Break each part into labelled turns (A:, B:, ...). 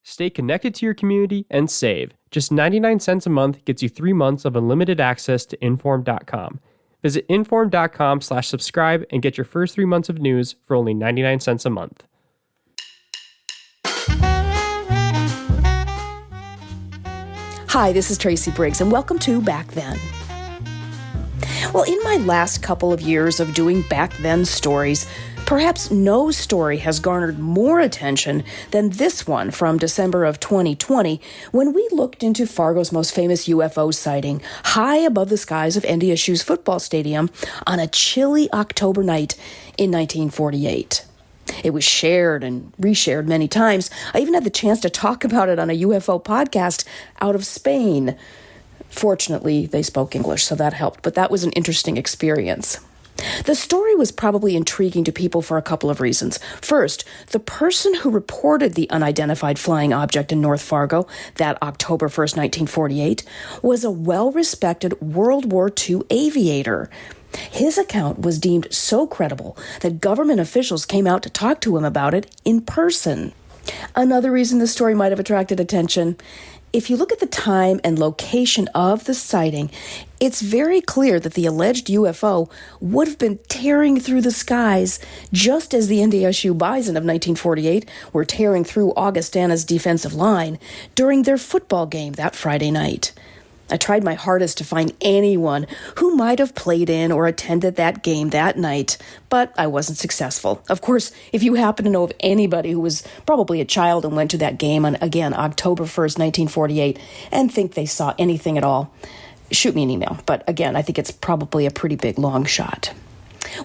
A: Stay connected to your community and save. Just 99 cents a month gets you 3 months of unlimited access to Inform.com. Visit Inform.com/subscribe and get your first 3 months of news for only 99 cents a month.
B: Hi, this is Tracy Briggs, and welcome to Back Then. Well, in my last couple of years of doing Back Then stories, perhaps no story has garnered more attention than this one from December of 2020, when we looked into Fargo's most famous UFO sighting high above the skies of NDSU's football stadium on a chilly October night in 1948. It was shared and reshared many times. I even had the chance to talk about it on a UFO podcast out of Spain. Fortunately, they spoke English, so that helped, but that was an interesting experience. The story was probably intriguing to people for a couple of reasons. First, the person who reported the unidentified flying object in North Fargo that October 1st, 1948, was a well-respected World War II aviator. His account was deemed so credible that government officials came out to talk to him about it in person. Another reason the story might have attracted attention: if you look at the time and location of the sighting, it's very clear that the alleged UFO would have been tearing through the skies just as the NDSU Bison of 1948 were tearing through Augustana's defensive line during their football game that Friday night. I tried my hardest to find anyone who might have played in or attended that game that night, but I wasn't successful. Of course, if you happen to know of anybody who was probably a child and went to that game on, again, October 1st, 1948, and think they saw anything at all, shoot me an email. But again, I think it's probably a pretty big long shot.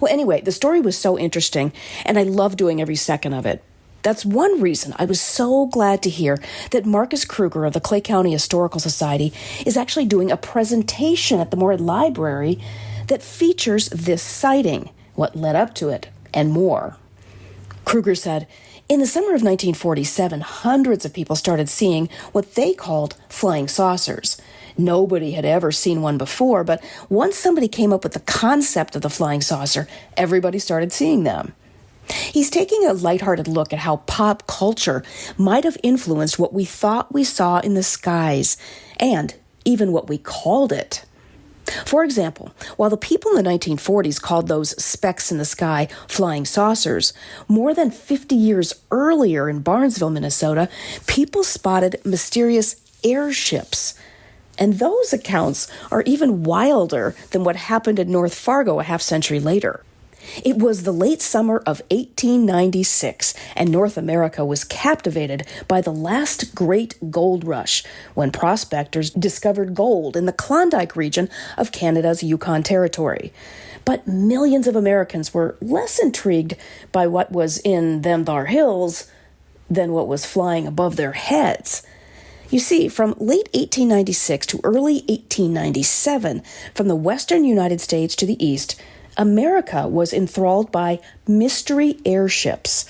B: Well, anyway, the story was so interesting, and I loved doing every second of it. That's one reason I was so glad to hear that Marcus Kruger of the Clay County Historical Society is actually doing a presentation at the Morehead Library that features this sighting, what led up to it, and more. Kruger said, in the summer of 1947, hundreds of people started seeing what they called flying saucers. Nobody had ever seen one before, but once somebody came up with the concept of the flying saucer, everybody started seeing them. He's taking a lighthearted look at how pop culture might have influenced what we thought we saw in the skies, and even what we called it. For example, while the people in the 1940s called those specks in the sky flying saucers, more than 50 years earlier in Barnesville, Minnesota, people spotted mysterious airships. And those accounts are even wilder than what happened in North Fargo a half-century later. It was the late summer of 1896, and North America was captivated by the last great gold rush, when prospectors discovered gold in the Klondike region of Canada's Yukon Territory. But millions of Americans were less intrigued by what was in them thar hills than what was flying above their heads. You see, from late 1896 to early 1897, from the western United States to the east, America was enthralled by mystery airships,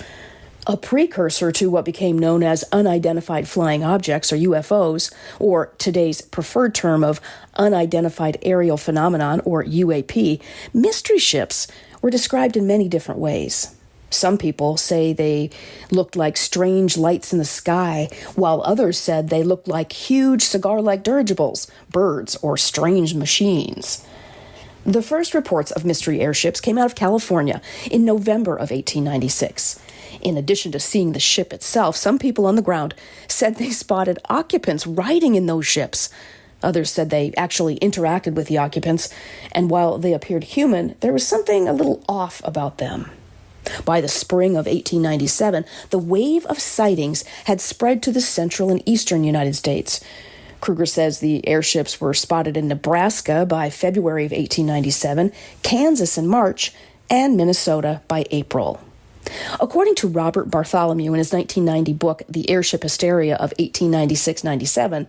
B: a precursor to what became known as unidentified flying objects, or UFOs, or today's preferred term of unidentified aerial phenomenon, or UAP. Mystery ships were described in many different ways. Some people say they looked like strange lights in the sky, while others said they looked like huge cigar-like dirigibles, birds, or strange machines. The first reports of mystery airships came out of California in November of 1896. In addition to seeing the ship itself, some people on the ground said they spotted occupants riding in those ships. Others said they actually interacted with the occupants, and while they appeared human, there was something a little off about them. By the spring of 1897, the wave of sightings had spread to the central and eastern United States. Kruger says the airships were spotted in Nebraska by February of 1897, Kansas in March, and Minnesota by April. According to Robert Bartholomew in his 1990 book, The Airship Hysteria of 1896-97,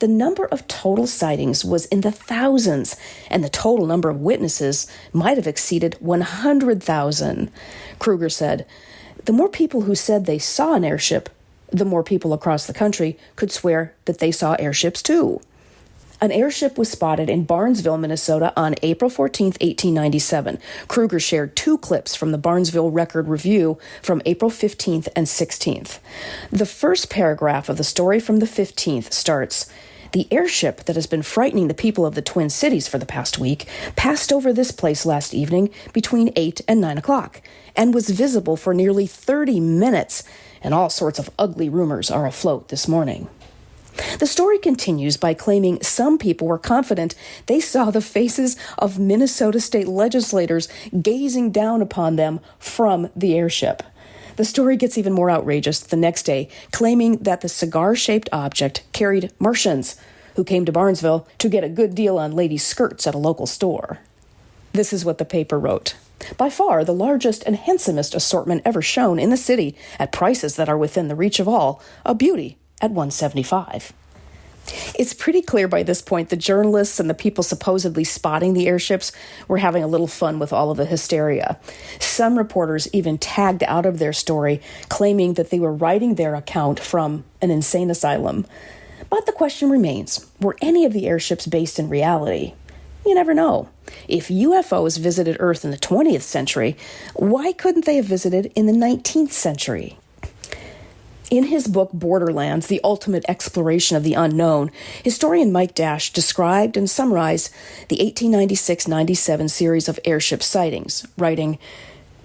B: the number of total sightings was in the thousands, and the total number of witnesses might have exceeded 100,000. Kruger said, the more people who said they saw an airship, the more people across the country could swear that they saw airships too. An airship was spotted in Barnesville, Minnesota on April 14, 1897. Kruger shared 2 clips from the Barnesville Record Review from April 15th and 16th. The first paragraph of the story from the 15th starts, "The airship that has been frightening the people of the Twin Cities for the past week passed over this place last evening between 8 and 9 o'clock and was visible for nearly 30 minutes, and all sorts of ugly rumors are afloat this morning." The story continues by claiming some people were confident they saw the faces of Minnesota state legislators gazing down upon them from the airship. The story gets even more outrageous the next day, claiming that the cigar-shaped object carried Martians who came to Barnesville to get a good deal on ladies' skirts at a local store. This is what the paper wrote. "By far the largest and handsomest assortment ever shown in the city at prices that are within the reach of all, a beauty at $175. It's pretty clear by this point the journalists and the people supposedly spotting the airships were having a little fun with all of the hysteria. Some reporters even tagged out of their story, claiming that they were writing their account from an insane asylum. But the question remains, were any of the airships based in reality? You never know. If UFOs visited Earth in the 20th century, why couldn't they have visited in the 19th century? In his book Borderlands, The Ultimate Exploration of the Unknown, historian Mike Dash described and summarized the 1896-97 series of airship sightings, writing,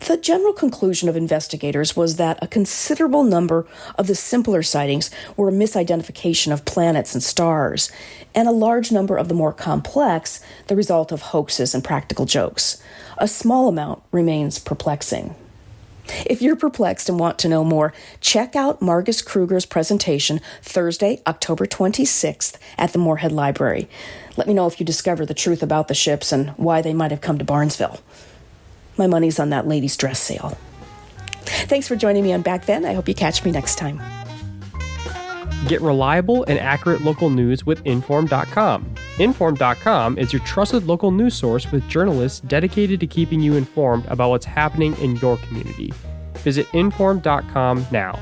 B: "The general conclusion of investigators was that a considerable number of the simpler sightings were a misidentification of planets and stars, and a large number of the more complex the result of hoaxes and practical jokes. A small amount remains perplexing." If you're perplexed and want to know more, check out Margus Kruger's presentation Thursday, October 26th at the Moorhead Library. Let me know if you discover the truth about the ships and why they might have come to Barnesville. My money's on that ladies' dress sale. Thanks for joining me on Back Then. I hope you catch me next time.
A: Get reliable and accurate local news with Inform.com. Inform.com is your trusted local news source with journalists dedicated to keeping you informed about what's happening in your community. Visit Inform.com now.